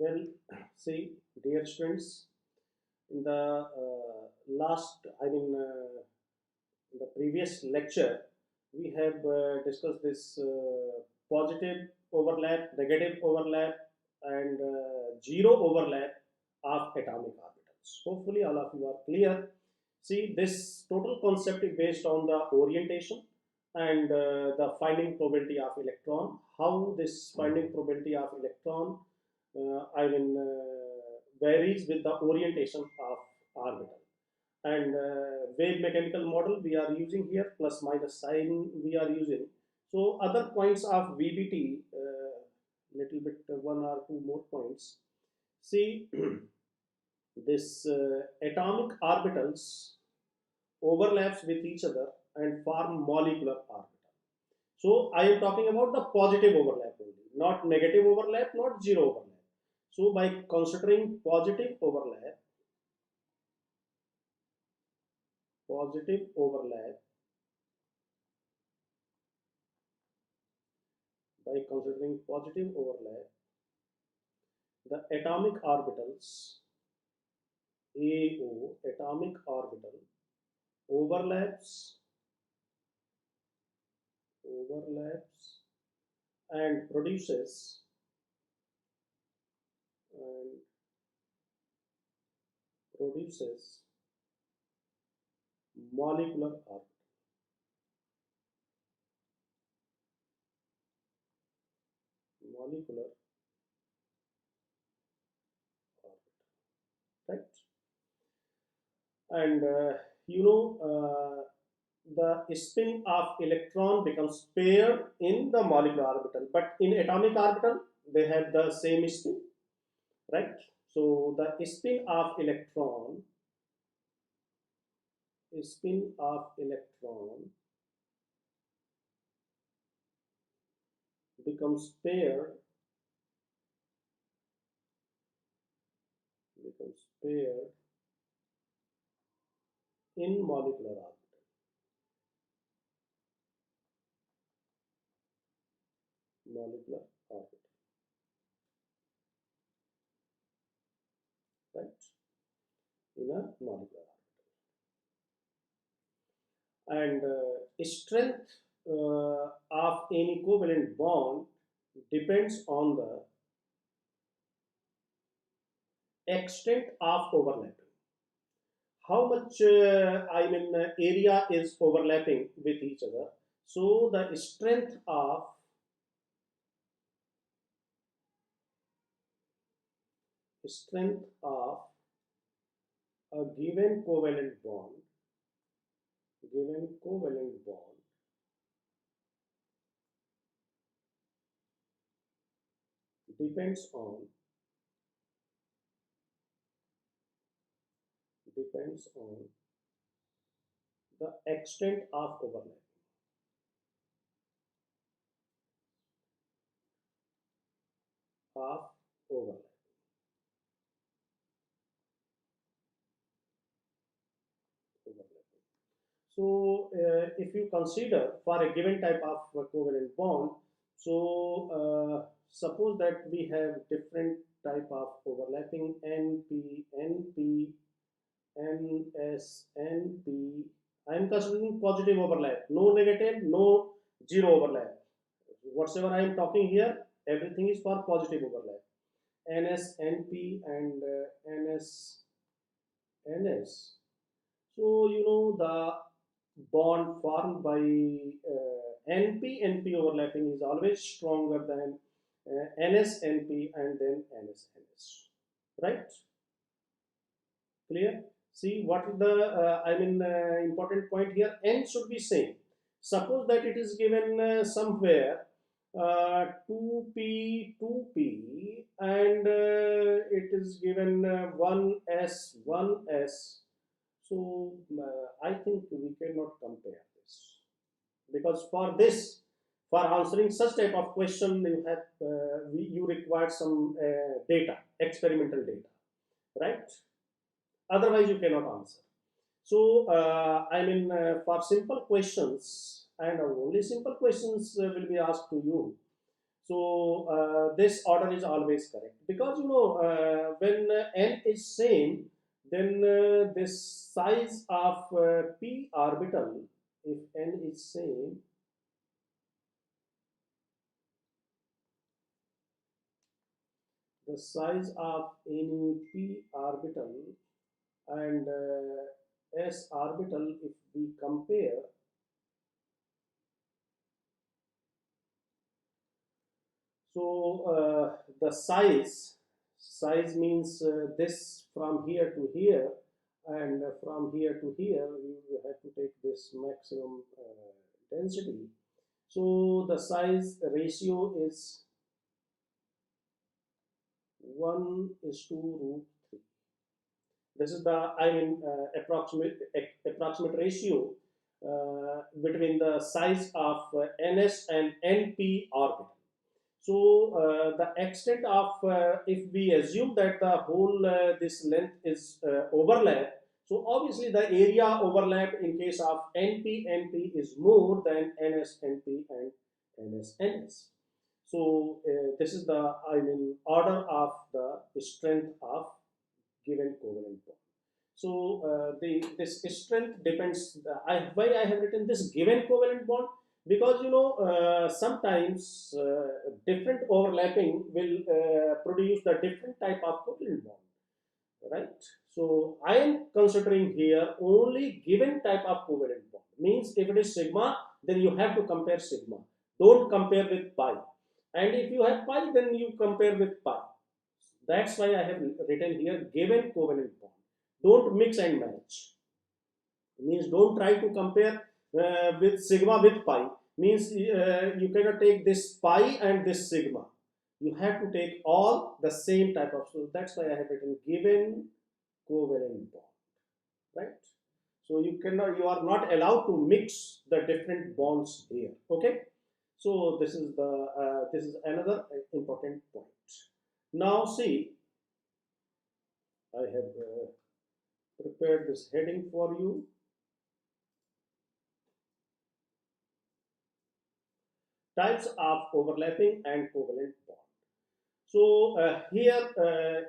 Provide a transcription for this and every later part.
Well, see, dear students, in the in the previous lecture, we have discussed this positive overlap, negative overlap, and zero overlap of atomic orbitals. Hopefully, all of you are clear. See, this total concept is based on the orientation and the finding probability of electron. How this finding probability of electron varies with the orientation of orbital. And wave mechanical model we are using here, plus minus sign we are using. So other points of VBT, little bit one or two more points. See, this atomic orbitals overlaps with each other and form molecular orbital. So I am talking about the positive overlap only, not negative overlap, not zero overlap. So by considering positive overlap, by considering positive overlap, the atomic orbitals AO, atomic orbital overlaps, overlaps and and produces molecular orbital. Molecular orbital, right? And the spin of electron becomes paired in the molecular orbital, but in atomic orbital they have the same spin, right? So the spin of electron becomes paired in molecular orbital. Molecular orbital, right? In a molecular orbital. And strength of any covalent bond depends on the extent of overlapping. How much area is overlapping with each other. So the strength of a given covalent bond depends on the extent of overlap. Of overlap. Overlapping. So if you consider for a given type of covalent bond, so suppose that we have different type of overlapping NP, NP, NS, NP. I am considering positive overlap, no negative, no zero overlap. Whatever I am talking here, everything is for positive overlap. NS, NP, and NS, NS. So the bond formed by NP overlapping is always stronger than NS NP and then NS NS. Right? Clear? See what is the important point here. N should be same. Suppose that it is given somewhere 2p 2p and it is given 1s 1s. So I think we cannot compare this, because for this, for answering such type of question, you have you require some data, experimental data, right? Otherwise, you cannot answer. So for simple questions, and only simple questions will be asked to you. So this order is always correct, because when n is same, then this size of p orbital, if n is same, the size of any p orbital and s orbital, if we compare, so the size means this from here to here, and from here to here you have to take this maximum density. So the size ratio is 1 is to root 3. This is the, I mean, approximate ratio between the size of ns and np orbital. So the extent of, if we assume that the whole this length is overlap, so obviously the area overlap in case of np is more than ns-np and ns-ns. So this is the, I mean, order of the strength of given covalent bond. So this strength depends. Why I have written this given covalent bond, because sometimes different overlapping will produce the different type of covalent bond, right? So I am considering here only given type of covalent bond. Means if it is sigma, then you have to compare sigma. Don't compare with pi. And if you have pi, then you compare with pi. That's why I have written here given covalent bond. Don't mix and match. Means don't try to compare with sigma with pi. Means you cannot take this pi and this sigma. You have to take all the same type of. So that's why I have written given covalent bond, right? So you are not allowed to mix the different bonds here. Okay. So this is another important point. Now see, I have prepared this heading for you. Types of overlapping and covalent bond. So here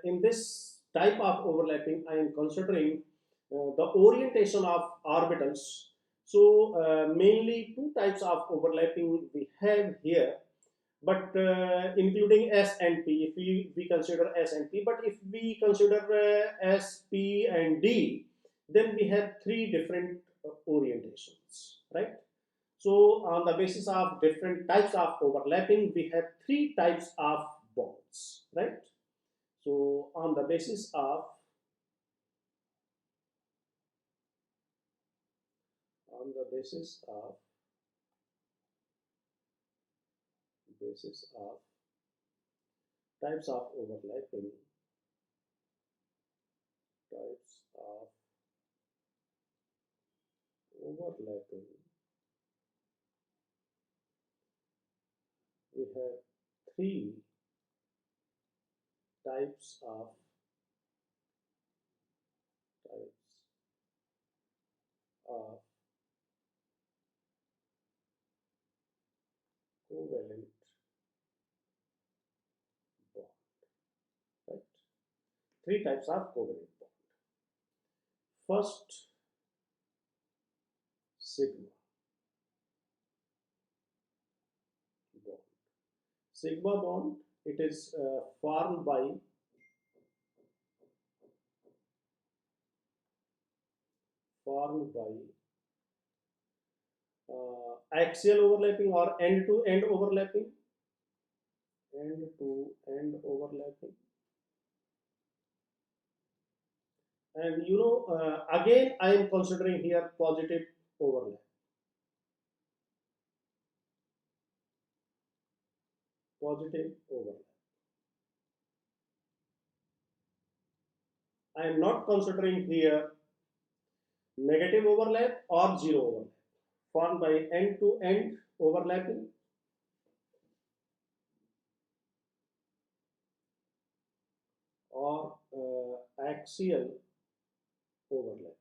in this type of overlapping, I am considering the orientation of orbitals. So mainly two types of overlapping we have here, but including S and P, if we consider S and P. But if we consider S, P and D, then we have three different orientations, right? So on the basis of different types of overlapping, we have three types of bonds, right? So on the basis of on the basis of types of overlapping, types of overlapping, we have three types of covalent bond, right? Three types of covalent bond. First, sigma bond. Sigma bond, it is formed by axial overlapping or end-to-end overlapping, end-to-end overlapping. And again, I am considering here positive overlap. Positive overlap. I am not considering here negative overlap or zero overlap, formed by end-to-end overlapping or axial overlapping.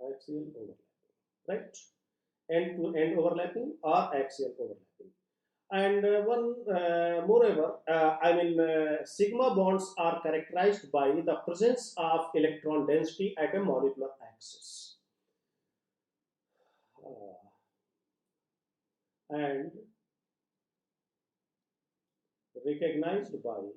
Axial overlapping, right? end-to-end overlapping or axial overlapping. And moreover, sigma bonds are characterized by the presence of electron density at a molecular axis. And recognized by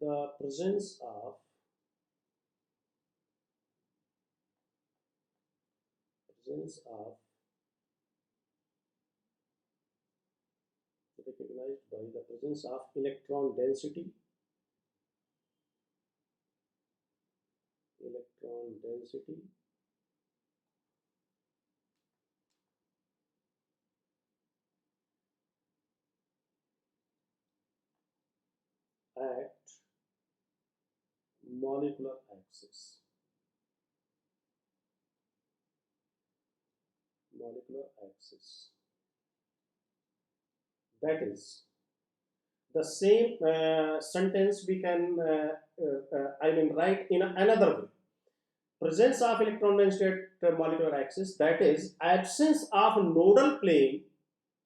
the presence of electron density at molecular axis. That is the same sentence we can write in another way. Presence of electron density at molecular axis, that is absence of nodal plane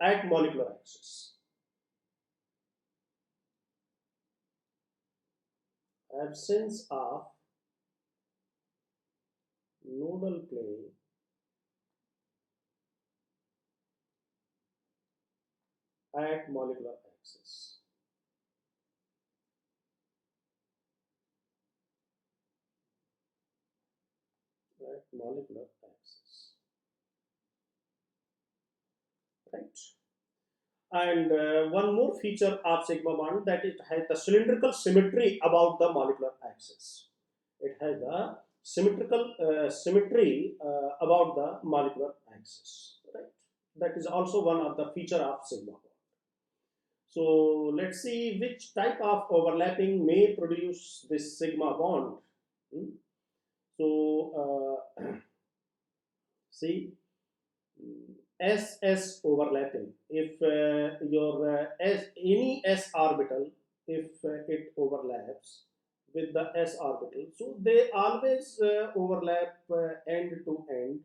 at molecular axis. Absence of nodal plane at molecular axis. Right. And one more feature of sigma bond, that it has the cylindrical symmetry about the molecular axis. It has the symmetrical symmetry about the molecular axis. Right. That is also one of the feature of sigma bond. So let's see which type of overlapping may produce this sigma bond. So see, SS overlapping. If any s orbital, if it overlaps with the s orbital, so they always overlap end to end.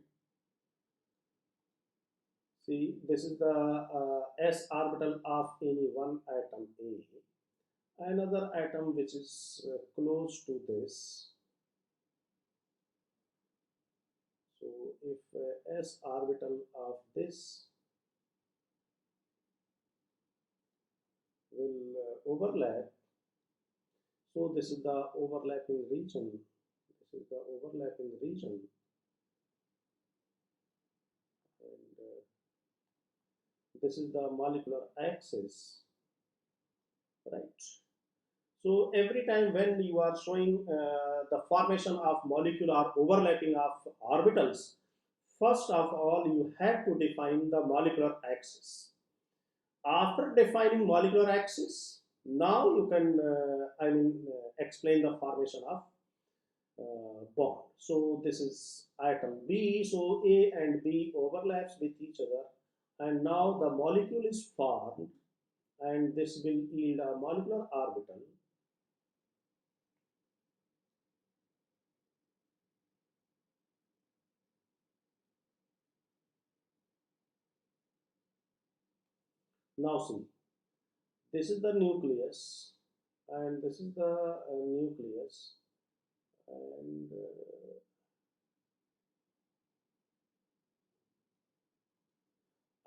See, this is the s orbital of any one atom A. Another atom which is close to this. So if s orbital of this will overlap, so this is the overlapping region. And this is the molecular axis, right? So every time when you are showing the formation of molecular overlapping of orbitals, first of all you have to define the molecular axis. After defining molecular axis, now you can explain the formation of bond. So this is atom B, so A and B overlaps with each other, and now the molecule is formed, and this will yield a molecular orbital. Now see, this is the nucleus, and this is the nucleus,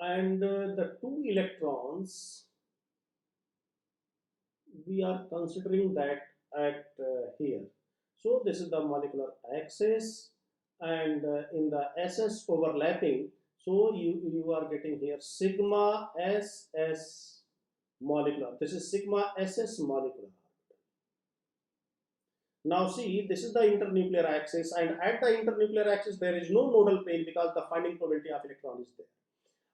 and the two electrons we are considering that at here. So this is the molecular axis, and in the SS overlapping, so you are getting here sigma SS molecular. This is sigma SS molecular. Now see, this is the internuclear axis, and at the internuclear axis there is no nodal plane because the finding probability of electron is there.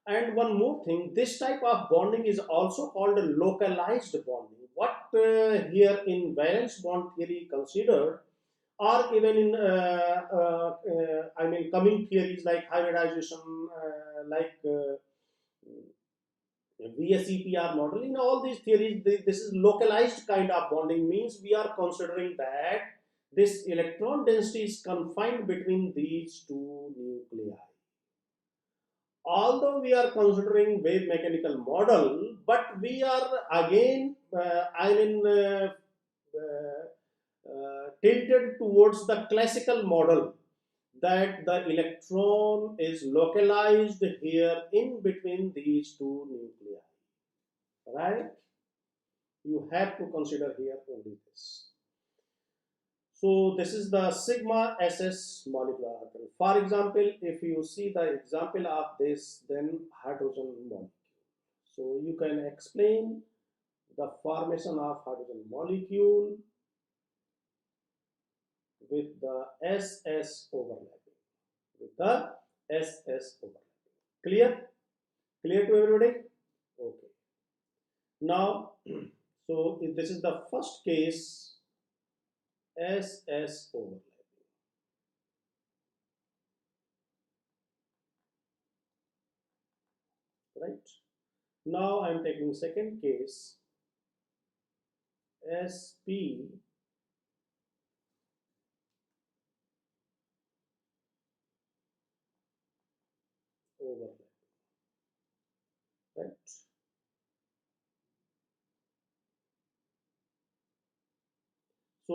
And one more thing, this type of bonding is also called localized bonding. What here in valence bond theory considered, or even in coming theories like hybridization, like VSEPR model. In all these theories, this is localized kind of bonding, means we are considering that this electron density is confined between these two nuclei. Although we are considering wave mechanical model, but we are again, tilted towards the classical model, that the electron is localized here in between these two nuclei, right? You have to consider here only this. So this is the sigma SS molecular orbital. For example, if you see the example of this, then hydrogen molecule. So you can explain the formation of hydrogen molecule with the SS overlapping. With the SS overlapping. Clear? Clear to everybody? Okay. Now, so if this is the first case, SS overlapping. Right? Now I am taking second case, SP overlapping. Right? So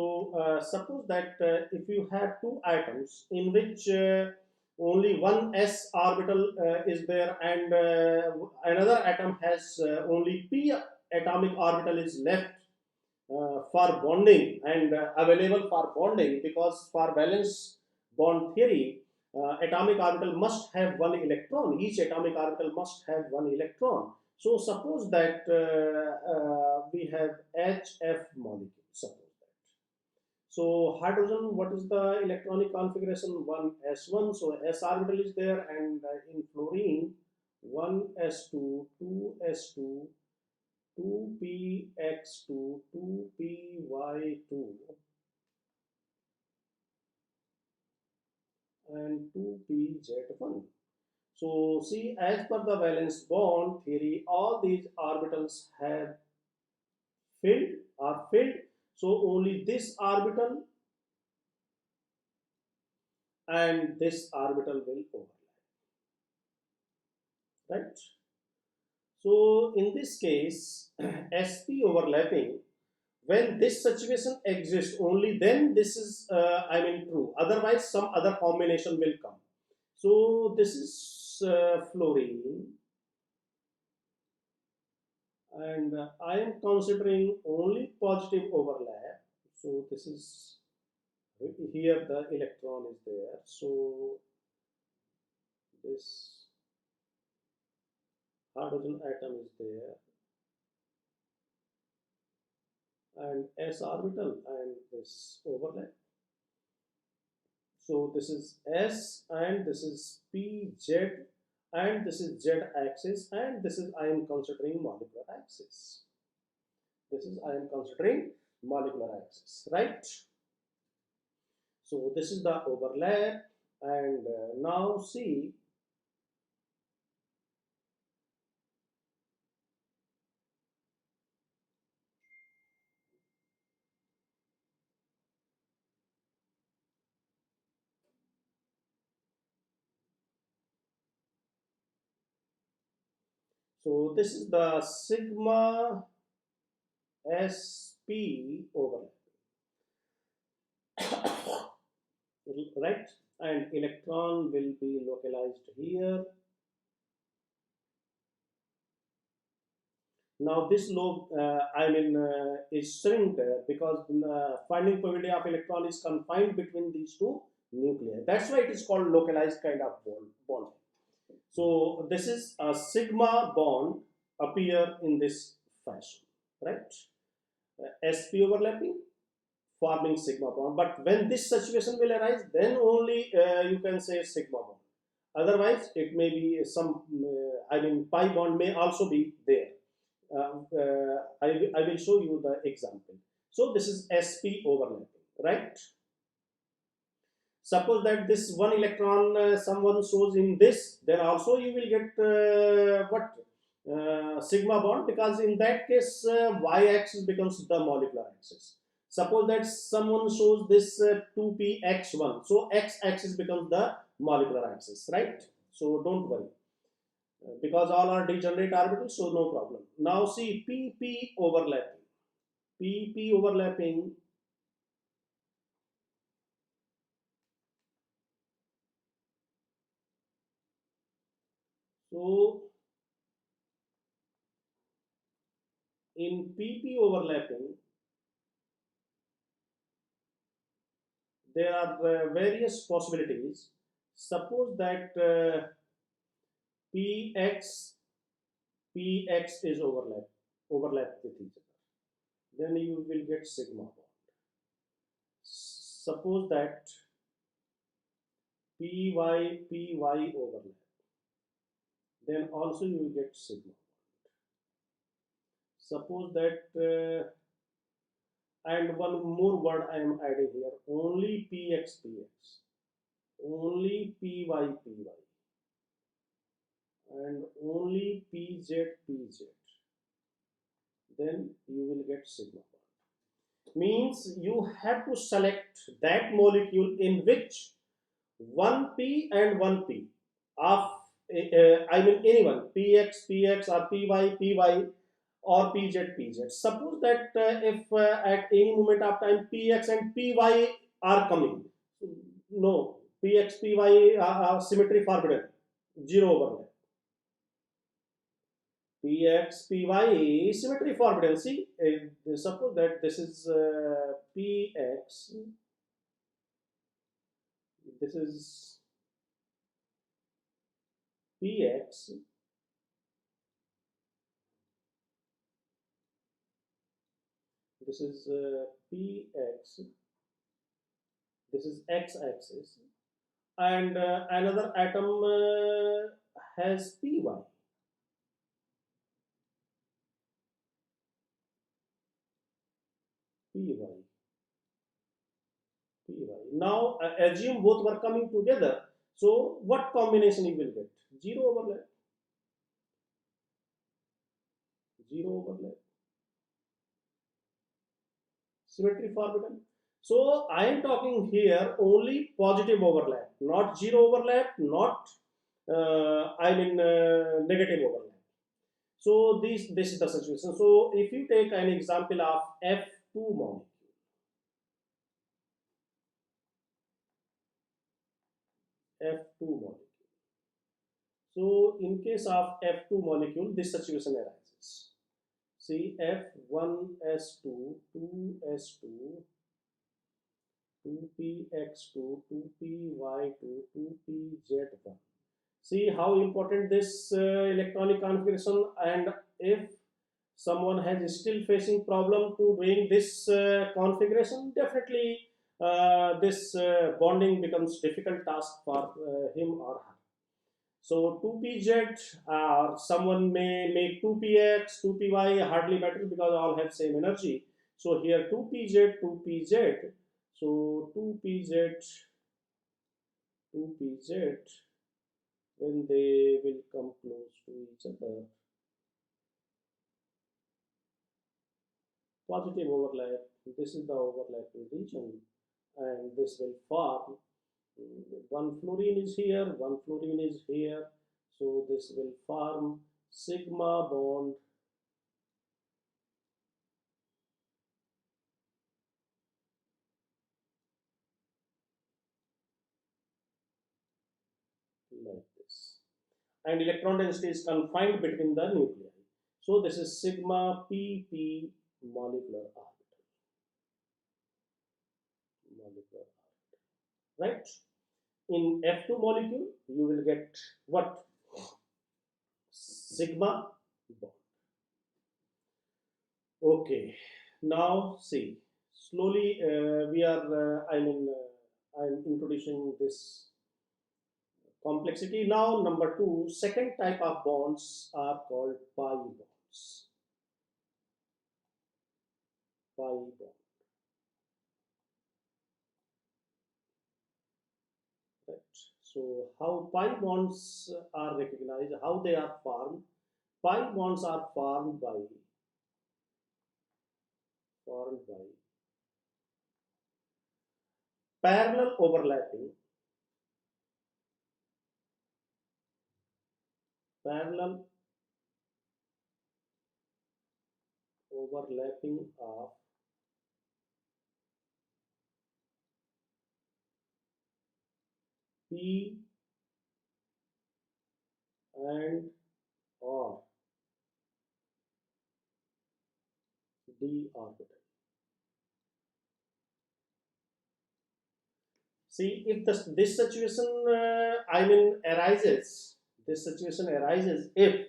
suppose that if you have two atoms in which only one s orbital is there, and another atom has only p atomic orbital is left for bonding and available for bonding, because for valence bond theory, atomic orbital must have one electron. Each atomic orbital must have one electron. So suppose that we have HF molecule. Suppose that. So hydrogen, what is the electronic configuration? 1s1. So s orbital is there, and in fluorine, 1s2, 2s2, 2px2, 2py2, and 2pz1. So see, as per the valence bond theory, all these orbitals have filled. So only this orbital and this orbital will overlap, right? So in this case, sp overlapping, when this situation exists, only then this is true. Otherwise, some other combination will come. So this is fluorine, and I am considering only positive overlap. So this is here, the electron is there. So this hydrogen atom is there, and s orbital, and this overlap. So this is S, and this is PZ, and this is Z axis, and this is I am considering molecular axis. This is I am considering molecular axis, right? So this is the overlap, and now see, so this is the sigma SP overlap, right? And electron will be localized here. Now this lobe, is shrinked because finding probability of electron is confined between these two nuclei. That's why it is called localized kind of bond. So this is a sigma bond appear in this fashion, right? sp overlapping, forming sigma bond. But when this situation will arise, then only you can say sigma bond. Otherwise, it may be some, pi bond may also be there. I will show you the example. So this is sp overlapping, right? Suppose that this one electron someone shows in this, then also you will get what? sigma bond, because in that case y-axis becomes the molecular axis. Suppose that someone shows this 2px1, so x-axis becomes the molecular axis, right? So don't worry, because all are degenerate orbitals, so no problem. Now see pp overlapping. pp overlapping, so in pp overlapping there are various possibilities. Suppose that px is overlap with each other, then you will get sigma bond. Suppose that py overlap, then also you will get sigma. Suppose that and one more word I am adding here, only px, only py, and only pz, then you will get sigma bond. Means you have to select that molecule in which one p and one p of I mean anyone px or py or pz. Suppose that if at any moment of time px and py are coming, no, px py are symmetry forbidden, zero overlap. Px py symmetry forbidden. See, suppose that this is px, this is px, this is px, this is x-axis, and another atom has py. Py, py. Now assume both were coming together. So what combination you will get? Zero overlap. Zero overlap. Symmetry forbidden. So I am talking here only positive overlap, not zero overlap, not negative overlap. So this is the situation. So if you take an example of F2 molecule, F2 molecule. So in case of F2 molecule, this situation arises. See F1s2, 2s2, 2px2, 2py2, 2pz1. See how important this electronic configuration, and if someone has still facing problem to doing this configuration, definitely this bonding becomes difficult task for him or her. So 2pz, someone may make 2px, 2py, hardly matter because all have same energy. So here 2pz, 2pz, so 2pz, when they will come close to each other, positive overlap, this is the overlapping region, and this will form, one fluorine is here, one fluorine is here, so this will form sigma bond like this, and electron density is confined between the nuclei. So this is sigma pp molecular orbital, molecular orbital, right? In F2 molecule, you will get what? Sigma bond. Okay, now see, slowly I'm introducing this complexity. Now, number two, second type of bonds are called pi bonds. Pi bond. Right. So, how pi bonds are recognized, how they are formed. pi bonds are formed by parallel overlapping of p and or d orbital. See, if this situation, this situation arises if,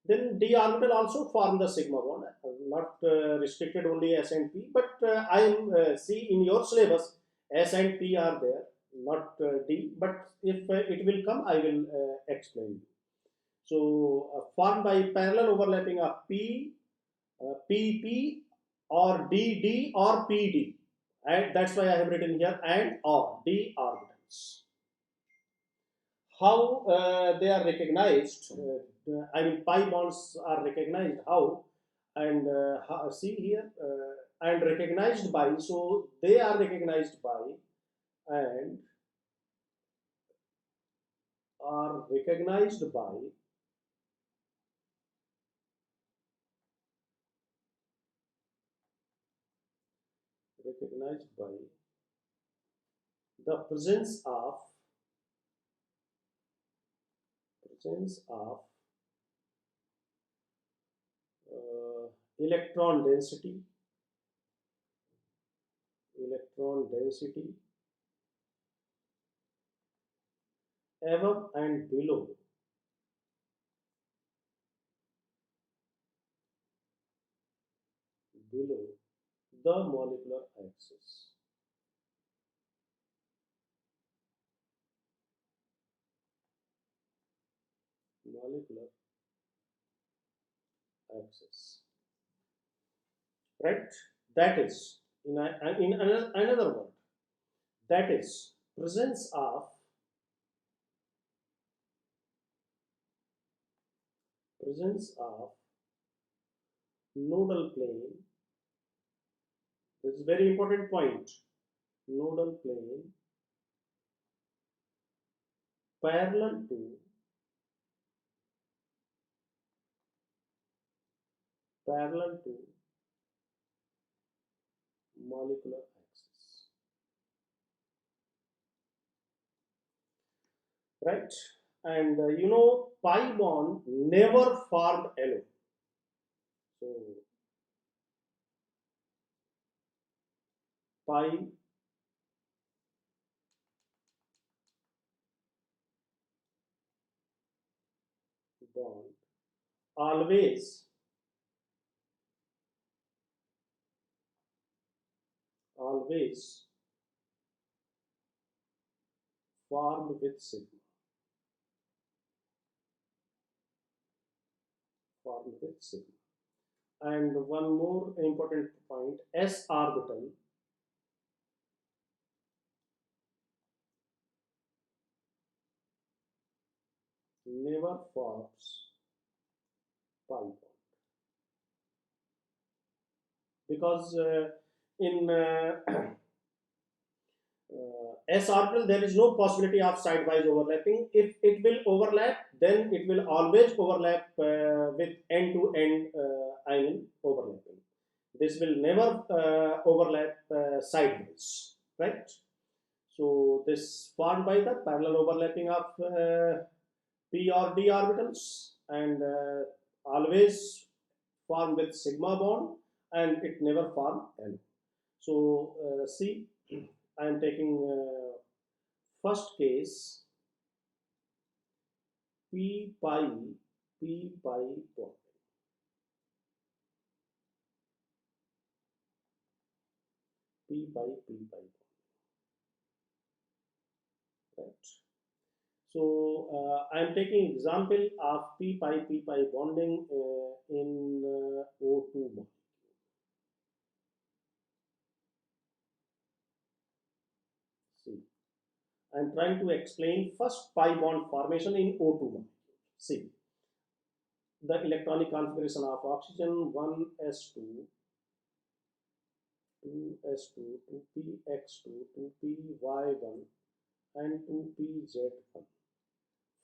then d orbital also form the sigma bond, not restricted only S and P, but I am see in your syllabus S and P are there, not D, but if it will come, I will explain. So, formed by parallel overlapping of PP or DD or PD, and that's why I have written here and or D orbitals. How they are recognized? I mean, pi bonds are recognized how? And see here, and recognized by. So they are recognized by and are recognized by the presence of uh, electron density above and below the molecular axis. Molecular axis, right? That is, in another word, that is presence of nodal plane. This is very important point. Nodal plane parallel to molecular axis, right? And pi bond never formed alone. So pi bond always formed with sigma. And one more important point, s orbital never forms pi bond, because in s orbital there is no possibility of sidewise overlapping. If it will overlap, then it will always overlap with end to end ion overlapping. This will never overlap sideways, right? So this formed by the parallel overlapping of p or d orbitals, and always form with sigma bond, and it never form L. So see, I am taking first case, p pi bond, p pi bond, right? So I am taking example of p pi bonding in O2 bond. See, I am trying to explain first pi bond formation in O2 bond. See, the electronic configuration of oxygen: 1s2, 2s2, 2px2, 2py1, and 2pz1.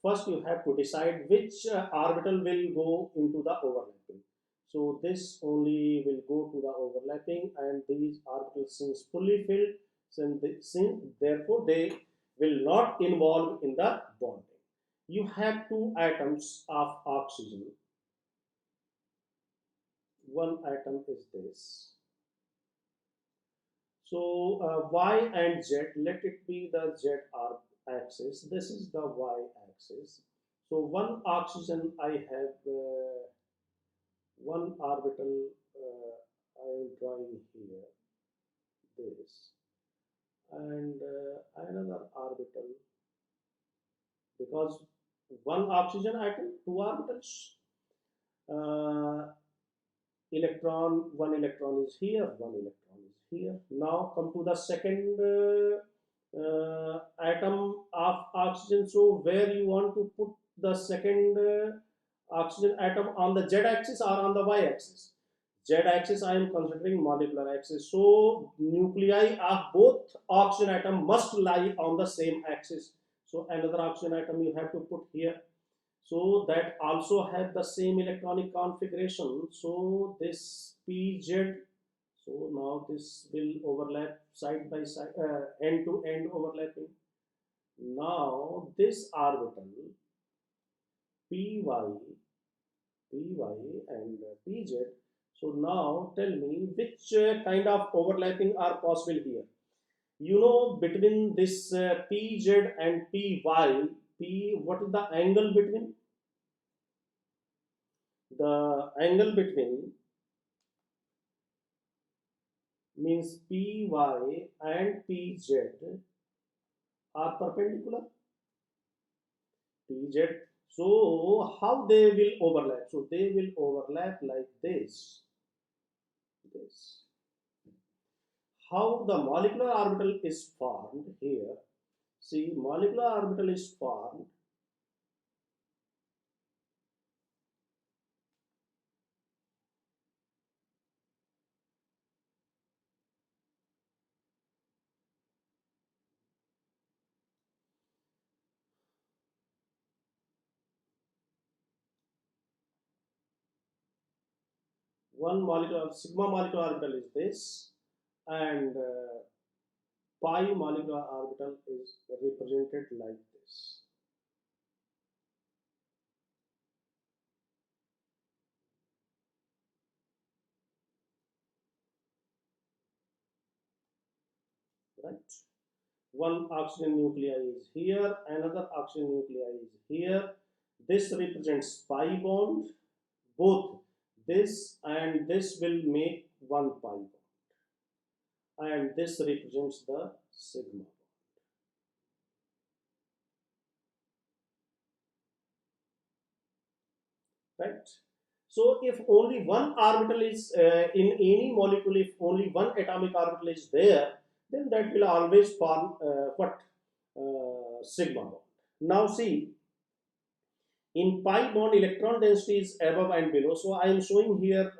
First, you have to decide which orbital will go into the overlapping. So this only will go to the overlapping, and these orbitals, since fully filled, therefore they will not involve in the bonding. You have two atoms of oxygen. One atom is this. So y and z, let it be the z axis. This is the y axis. So one oxygen, I have one orbital. I am drawing here this, and another orbital, because one oxygen atom, two orbitals. Uh, one electron is here, one electron is here. Now come to the second atom of oxygen. So where you want to put the second oxygen atom, on the z axis or on the y axis? Z axis I am considering molecular axis. So nuclei of both oxygen atom must lie on the same axis. So another oxygen atom you have to put here. So that also have the same electronic configuration. So this pz, so now this will overlap side by side, end to end overlapping. Now this orbital py, and pz. So now tell me which kind of overlapping are possible here. You know, between this pz and py, what is the angle between? The angle between means py and pz are perpendicular. Pz. So how they will overlap? So they will overlap like this. This. How the molecular orbital is formed here? See, molecular orbital is formed one molecular sigma molecular orbital is this, and pi molecular orbital is represented like this. Right? One oxygen nuclei is here, another oxygen nuclei is here. This represents pi bond. Both this and this will make one pi bond, and this represents the sigma bond. Right? So if only one orbital is in any molecule, if only one atomic orbital is there, then that will always form what? Sigma bond. Now see, in pi bond, electron density is above and below. So I am showing here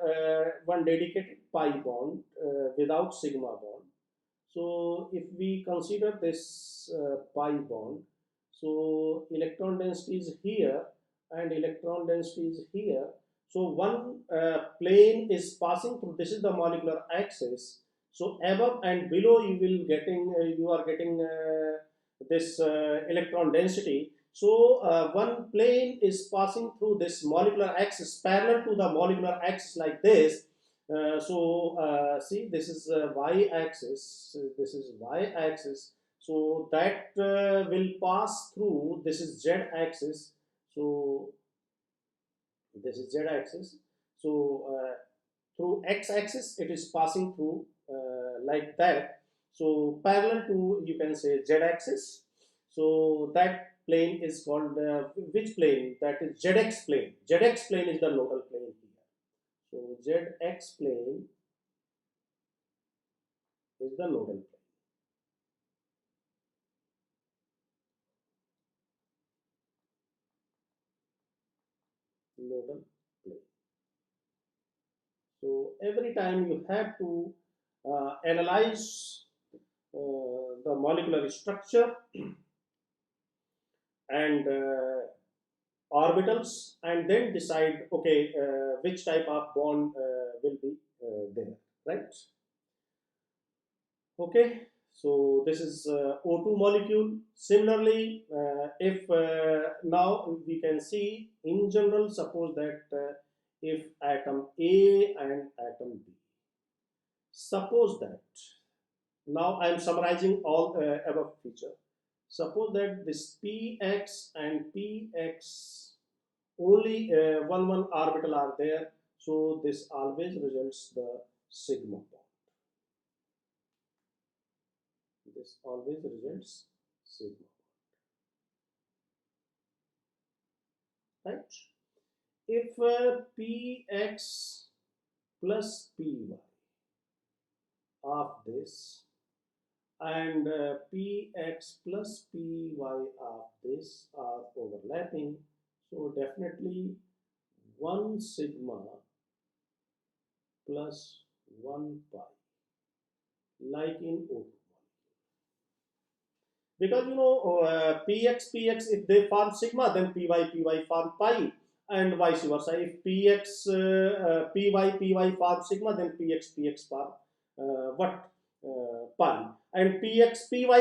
one dedicated pi bond without sigma bond. So if we consider this pi bond, so electron density is here and electron density is here. So one plane is passing through. This is the molecular axis. So above and below you are getting this electron density. So one plane is passing through this molecular axis parallel to the molecular axis like this. See, this is y-axis. This is y-axis. So that will pass through. This is z-axis. So this is z-axis. So through x-axis, it is passing through like that. So parallel to, you can say, z-axis. So that plane is called which plane? That is zx plane. Zx plane is the nodal plane here. So zx plane is the nodal plane. Nodal So every time you have to analyze the molecular structure and orbitals, and then decide, okay, which type of bond will be there, right? Okay, so this is O2 molecule. Similarly, if now we can see in general, suppose that if atom A and atom B, suppose that, now I am summarizing all above feature. Suppose that this Px and Px only one orbital are there, so this always results the sigma bond. This always results sigma, right? If Px plus Py of this and Px plus Py of this are overlapping, so definitely 1 sigma plus 1 pi, like in O2. Because px if they form sigma, then py form pi, and vice versa. If py form sigma, then px form what pi, and py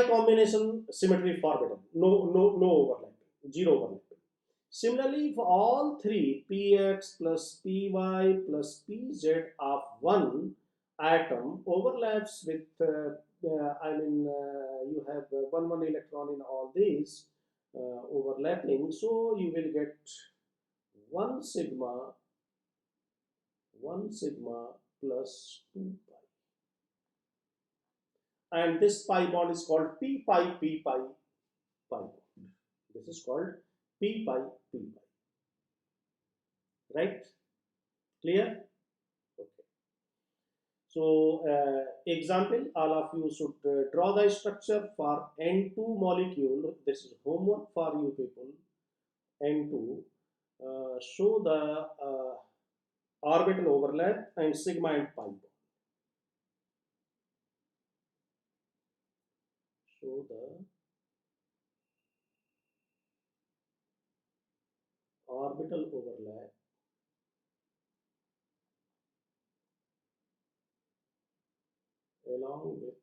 combination symmetry forbidden, no overlapping, zero overlapping. Similarly, for all three, px plus py plus pz of one atom overlaps with you have one electron in all these overlapping, so you will get 1 sigma plus 2 pi, and this pi bond is called p pi bond. This is called p pi, right? Clear? So, example, all of you should draw the structure for N2 molecule. This is homework for you people. N2. Show the orbital overlap and sigma and pi bond. Show the orbital overlap along with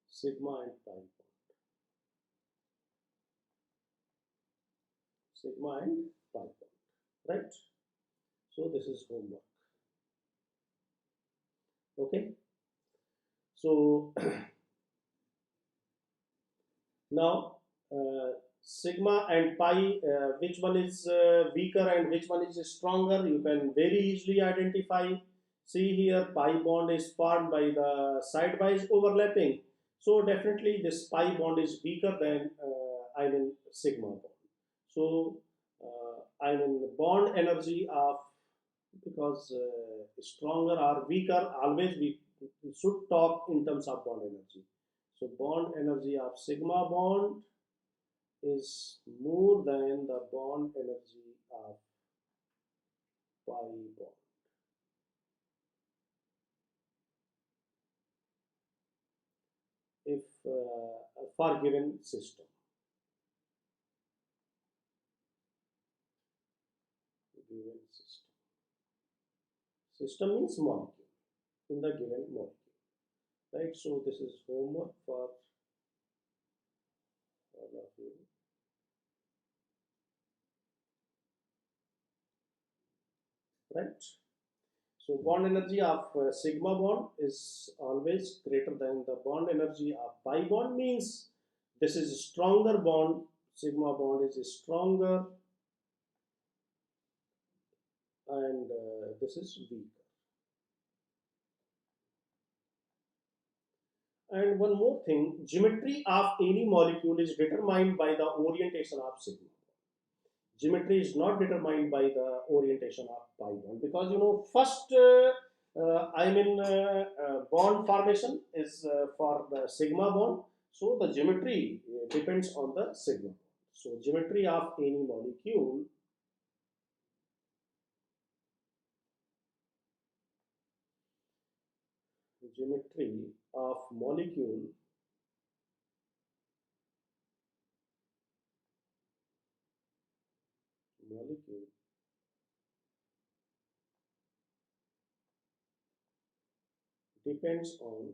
sigma and pi bond. Sigma and pi bond, right? So this is homework. Okay. So now sigma and pi, which one is weaker and which one is stronger, you can very easily identify. See here, pi bond is formed by the sidewise overlapping, so definitely this pi bond is weaker than sigma bond. So bond energy of, because stronger or weaker, always we should talk in terms of bond energy. So bond energy of sigma bond is more than the bond energy of pi bond. If for given system. Given system. System means molecule, in the given molecule. Right? So this is homework for all of you. Right? So bond energy of sigma bond is always greater than the bond energy of pi bond, means this is a stronger bond, sigma bond is stronger, and this is weaker. And one more thing, geometry of any molecule is determined by the orientation of sigma. Geometry is not determined by the orientation of pi bond, because first bond formation is for the sigma bond, so the geometry depends on the sigma bond. So geometry of any molecule geometry of molecule depends on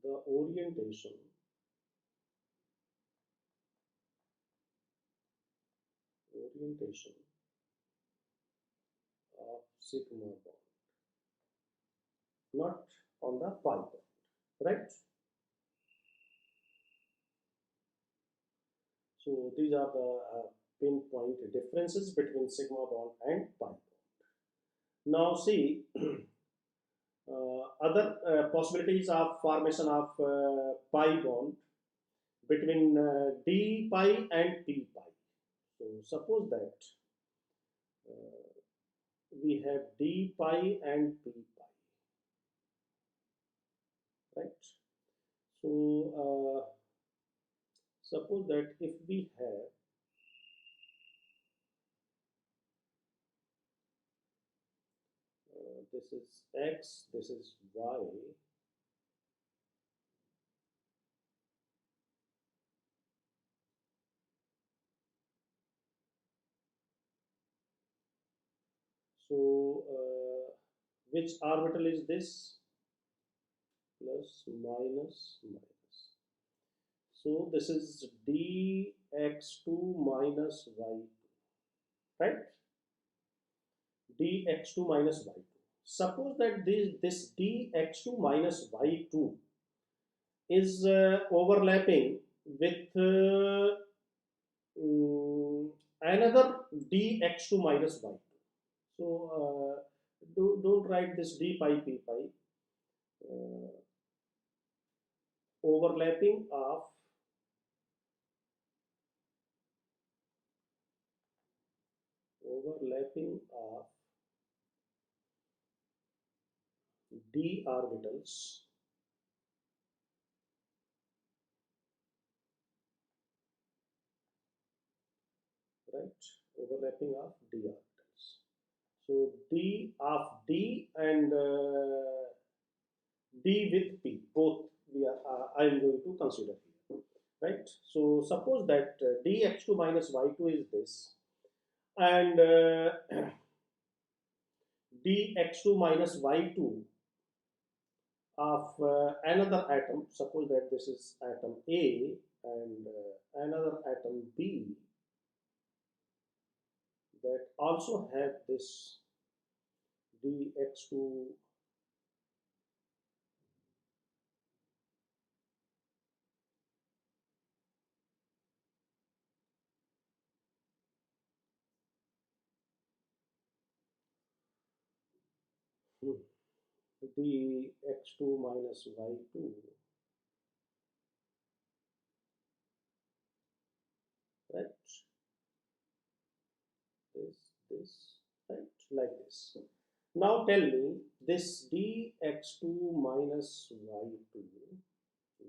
the orientation of sigma bond, not on the pi bond, right? So these are the pinpoint differences between sigma bond and pi bond. Now see other possibilities of formation of pi bond between d pi and p pi. So suppose that we have d pi and p pi, right? So suppose that if we have this is x, this is y, so which orbital is this? Plus, minus, minus. So this is dx2 minus y2, right? dx2 minus y2. Suppose that this dx2 minus y2 is overlapping with another dx2 minus y2. So don't write this d pi p pi. Overlapping of d orbitals right, overlapping of d orbitals. So d of d and d with p, both we are I am going to consider here, right? So suppose that dx2 minus y2 is this, and dx2 minus y2 of another atom. Suppose that this is atom A and another atom B that also have this dx2 dx2 minus y2, right? This, right? Like this. Now tell me this dx2 minus y2,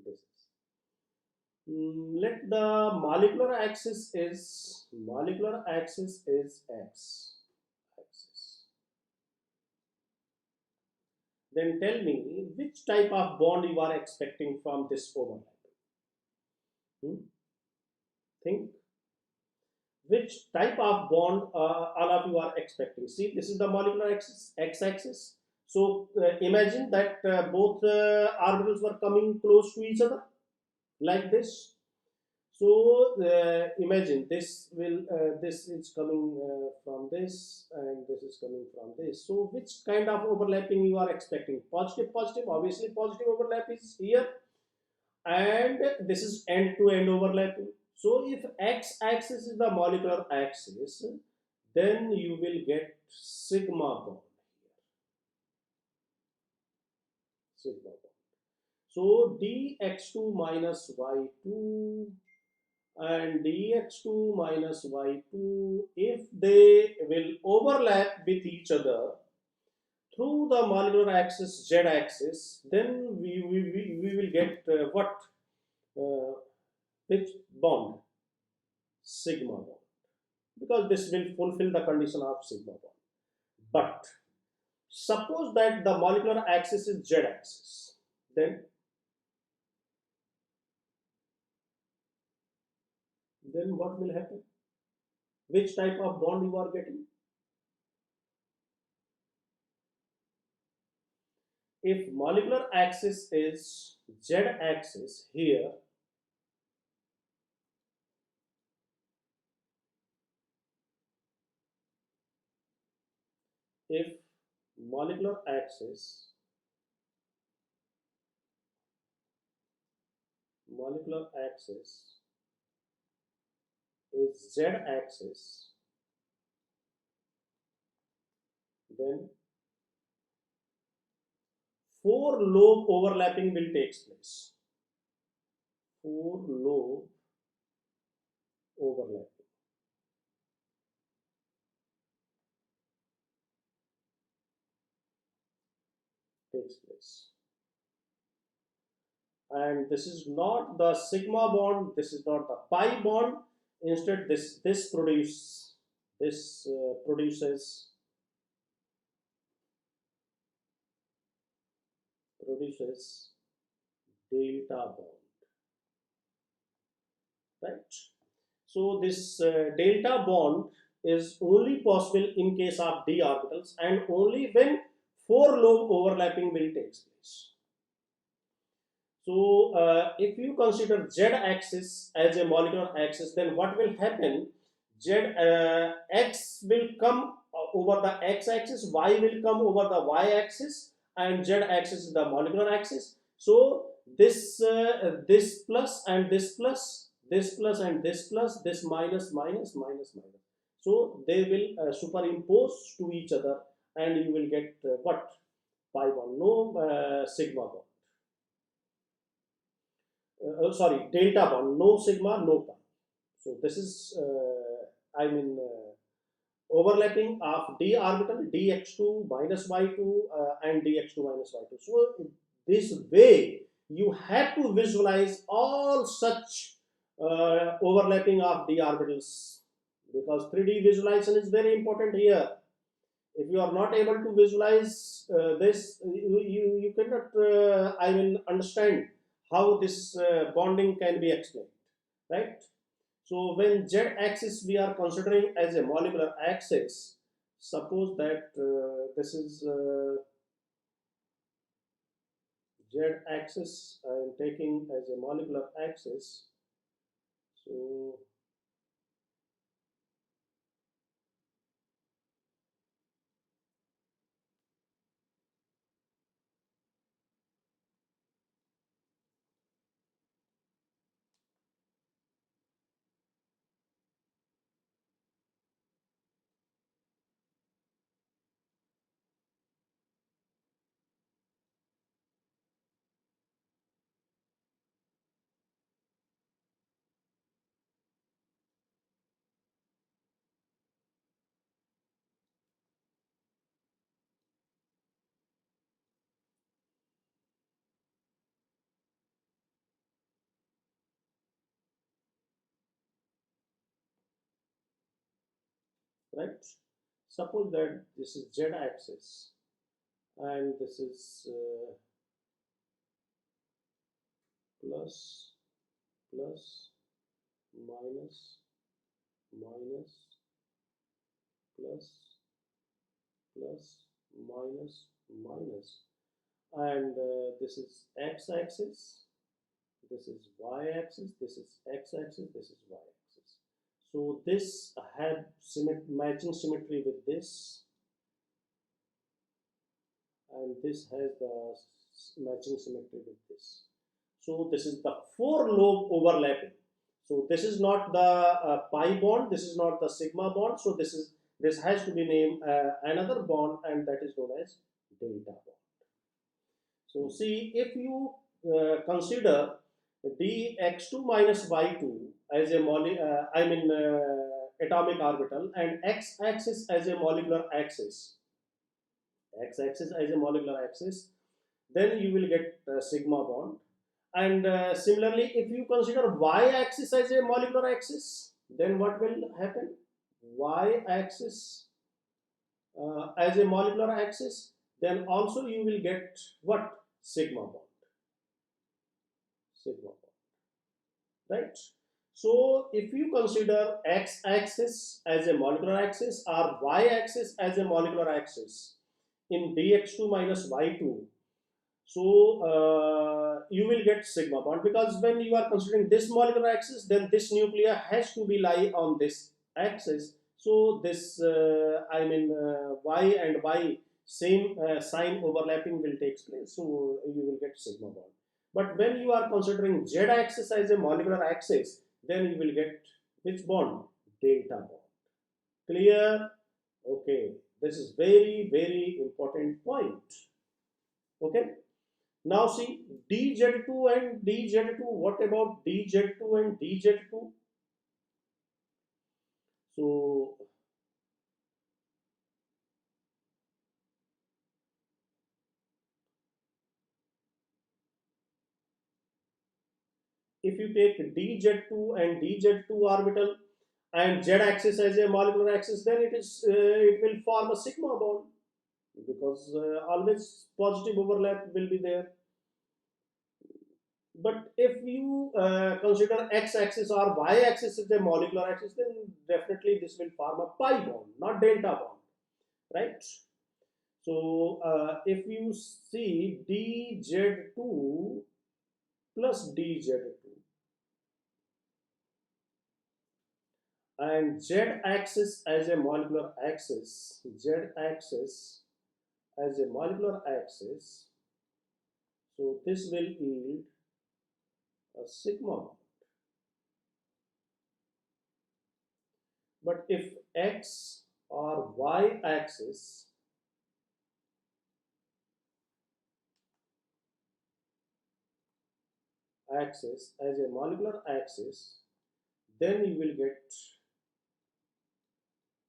this is. Let the molecular axis is x axis. Then tell me which type of bond you are expecting from this overlap. Think which type of bond all of you are expecting. See, this is the molecular axis, x-axis. So imagine that both orbitals were coming close to each other, like this. So imagine this is coming from this, and this is coming from this. So which kind of overlapping you are expecting? Positive, positive. Obviously, positive overlap is here, and this is end-to-end overlapping. So if x-axis is the molecular axis, then you will get sigma bond here. Sigma bond. So dx2 minus y2 and dx2 minus y2, if they will overlap with each other through the molecular axis z-axis, then we will get what? Which bond? Sigma bond, because this will fulfill the condition of sigma bond. But Suppose that the molecular axis is Z axis, then what will happen? Which type of bond you are getting? If molecular axis is Z axis here, if molecular axis is Z axis, then four lobe overlapping will take place. Four lobe overlapping takes place. And this is not the sigma bond, this is not the pi bond. Instead, this produces delta bond, right? So this delta bond is only possible in case of d orbitals, and only when four lobe overlapping will take place. So if you consider Z axis as a molecular axis, then what will happen? X will come over the x axis, y will come over the y axis, and Z axis is the molecular axis. So this plus and this plus, this plus and this plus, this minus minus minus minus. So they will superimpose to each other, and you will get what? Pi bond, no sigma bond. Sorry, delta bond, no sigma, no pi. So this is, overlapping of d orbital, dx2 minus y2 and dx2 minus y2. So this way, you have to visualize all such overlapping of d orbitals, because 3D visualization is very important here. If you are not able to visualize this, you cannot, understand how this bonding can be explained, right? So when Z axis we are considering as a molecular axis, suppose that this is Z axis I am taking as a molecular axis. So right, suppose that this is Z axis and this is plus plus minus minus plus plus minus minus, and this is x axis, this is y axis, this is x axis, this is y axis. So this had matching symmetry with this, and this has the matching symmetry with this. So this is the four lobe overlapping. So this is not the pi bond, this is not the sigma bond. So this has to be named another bond, and that is known as delta bond. So see, if you consider dx2 minus y2 as a atomic orbital, and x-axis as a molecular axis, then you will get sigma bond. And similarly, if you consider y-axis as a molecular axis, then what will happen? Y-axis as a molecular axis, then also you will get what? Sigma bond. Sigma bond, right? So if you consider x-axis as a molecular axis or y-axis as a molecular axis in dx2 minus y2, so you will get sigma bond, because when you are considering this molecular axis, then this nucleus has to be lie on this axis. So this y and y same sign overlapping will take place, so you will get sigma bond. But when you are considering z axis as a molecular axis, then you will get which bond? Delta bond. Clear? Okay, this is very important point. Okay. Now see dz2 and dz2. What about dz2 and dz2? So if you take dz2 and dz2 orbital and z-axis as a molecular axis, then it will form a sigma bond, because always positive overlap will be there. But if you consider x-axis or y-axis as a molecular axis, then definitely this will form a pi bond, not delta bond, right? So if you see dz2 plus dz2 and z-axis as a molecular axis, z-axis as a molecular axis, so this will yield a sigma bond. But if x or y-axis as a molecular axis, then you will get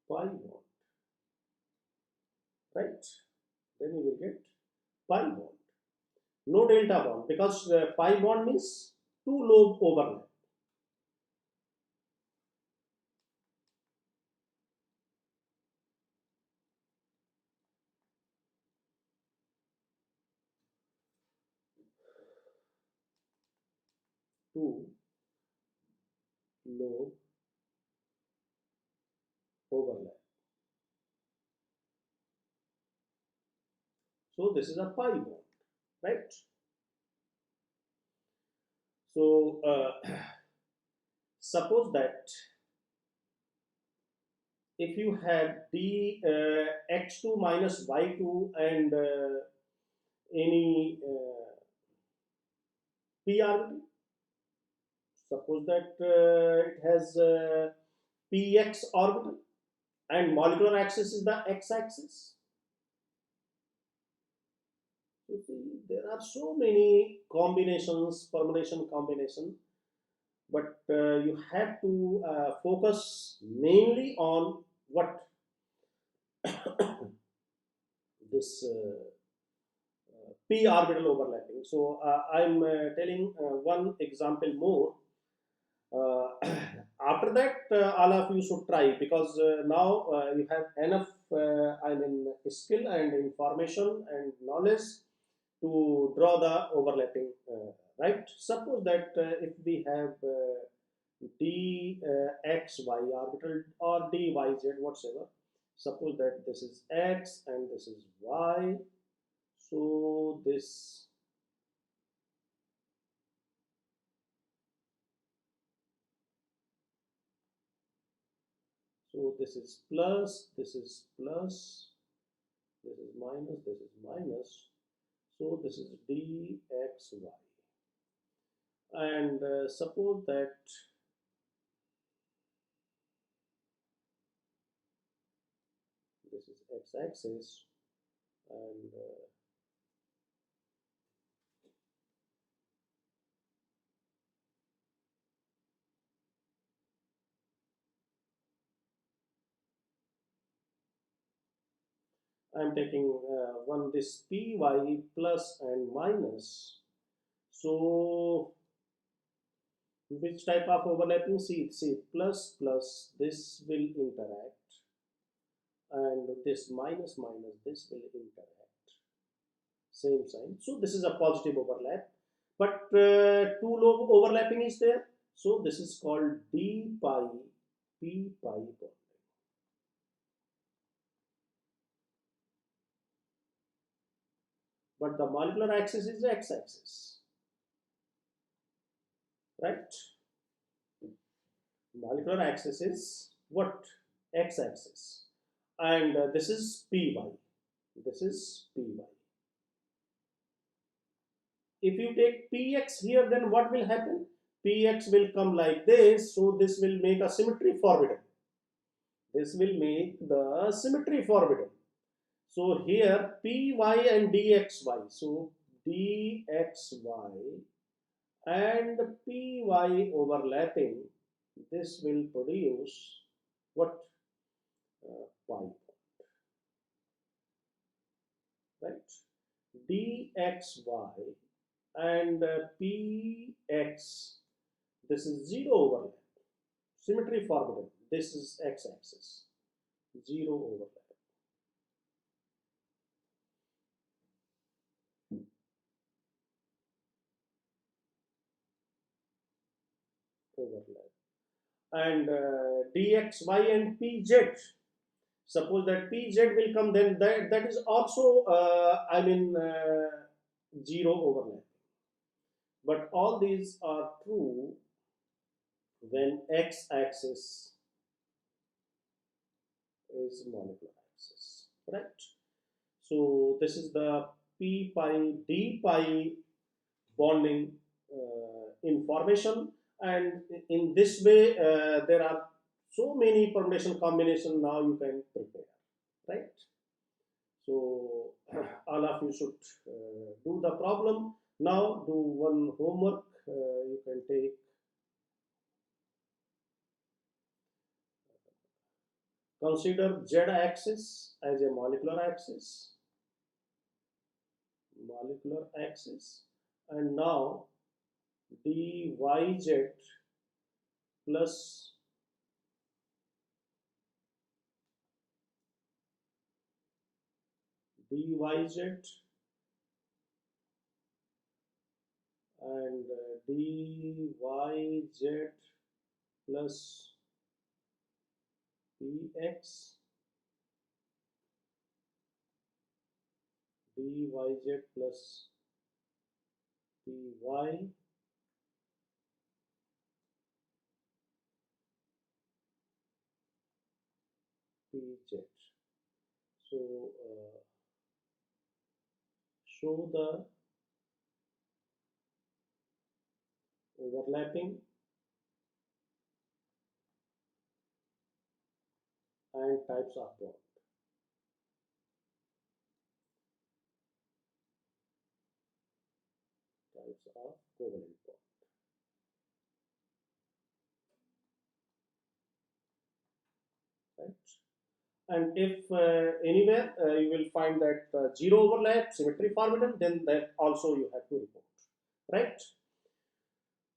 pi bond, right? Then you will get pi bond, no delta bond, because pi bond means two lobe overlap. Two lobe overlap. So this is a pi bond, right? So suppose that if you have x2 minus y2 and any p orbital, suppose that it has px orbital and molecular axis is the x-axis. You see, there are so many combinations, permutation combination, but you have to focus mainly on what this p orbital overlapping. So I'm telling one example more. After that, all of you should try, because now you have enough skill and information and knowledge to draw the overlapping, right? Suppose that if we have dxy orbital or dyz whatsoever, suppose that this is x and this is y, so this is plus, this is plus, this is minus, this is minus, so this is dxy. And suppose that this is x-axis and I'm taking one this py plus and minus. So which type of overlapping? See plus plus, this will interact, and this minus minus, this will interact. same sign. So this is a positive overlap, but two lobe overlapping is there. So this is called d pi p pi bond. But the molecular axis is the x-axis, right? Molecular axis is what? X-axis, and this is py. This is py. If you take px here, then what will happen? Px will come like this, so this will make a symmetry forbidden. This will make the symmetry forbidden. So here py and dxy. So dxy and py overlapping, this will produce what? Pi, right? dxy and px, this is zero overlap, symmetry forbidden. This is x-axis, zero overlap. And dxy and pz, suppose that pz will come, then that is also zero overlap. But all these are true when x-axis is molecular axis, right? So this is the p pi d pi bonding information, and in this way there are so many permutation combination now you can prepare, right? So all of you should do the problem. Now do one homework. You can take consider z-axis as a molecular axis, and now dyz plus dyz and dyz plus px, dyz plus py, pz. So show the overlapping and types of bond. Types of covalent bond. Right? And if anywhere you will find that zero overlap, symmetry forbidden, then that also you have to report, right?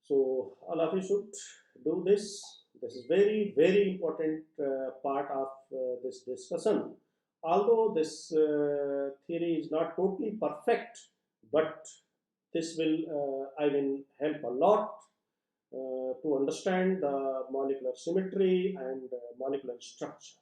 So all of you should do this. This is very important part of this discussion. Although this theory is not totally perfect, but this will help a lot to understand the molecular symmetry and molecular structure.